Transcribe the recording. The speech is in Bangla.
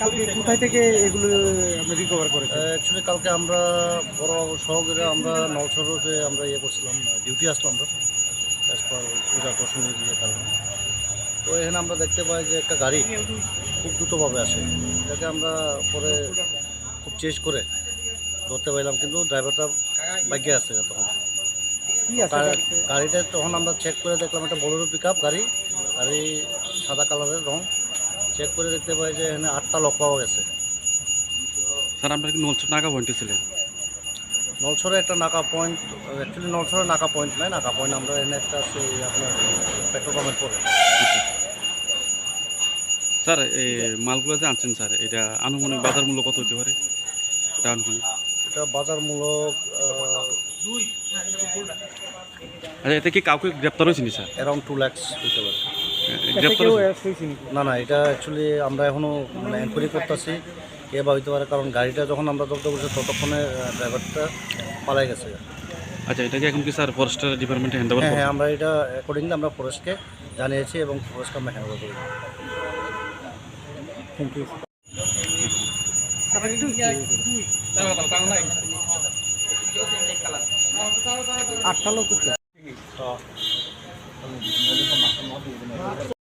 কোথায় থেকে এগুলো আমরা রিকভার করেছেন? অ্যাকচুয়ালি কালকে আমরা বড় সহকারে আমরা নলছড়ে আমরা করছিলাম, ডিউটি আসলাম আমরা অ্যাজ পার পূজা দশমীর কারণে। তো এখানে আমরা দেখতে পাই যে একটা গাড়ি খুব দ্রুতভাবে আসে, এটাকে আমরা পরে খুব চেস করে ধরতে পারলাম, কিন্তু ড্রাইভারটা বাইকে আছে তখন। কি আছে গাড়িটা তখন আমরা চেক করে দেখলাম একটা বোলেরো পিক আপ গাড়ি, সাদা কালারের রং। চেক করে দেখতে পাই যে এখানে 8টা লক পাওয়া গেছে। স্যার আপনার কি নলছর নাকা পয়েন্টে ছিলেন? নলছড়ে একটা নাকা পয়েন্ট, অ্যাকচুয়ালি নলছড়ে নাকা পয়েন্ট নয়, নাকা পয়েন্ট আমরা এখানে একটা আছে আপনার পেট্রোল পাম্পের পরে। স্যার এই মালগুলো যে আনছেন স্যার, এটা আনুমানিক বাজার মূল্য কত হতে পারে? এটা আনুমানিক এটা বাজারমূলক আচ্ছা, এতে কি কাউকে গ্রেপ্তার হয়েছেনি স্যার? অ্যারাউন্ড 2 lakhs হতে পারে। গ্রেপ্তার কেউ হয়েছে? হয়েছে নাকি? না না, এটা অ্যাকচুয়ালি আমরা এখনও এনকোয়ারি করতেছি কে বা হইতে পারে, কারণ গাড়িটা যখন আমরা জব্দ করছি ততক্ষণে ড্রাইভারটা পালাই গেছে। আচ্ছা, এটা কি এখন কি স্যার ফরেস্টার ডিপার্টমেন্টে হ্যান্ড ওভার হ্যাঁ করবেন? হ্যাঁ, আমরা এটা অ্যাকর্ডিংলি আমরা ফরেস্টকে জানিয়েছি এবং ফরেস্টকে আমরা হ্যান্ড ওভার করি। Thank you. আটটা লোক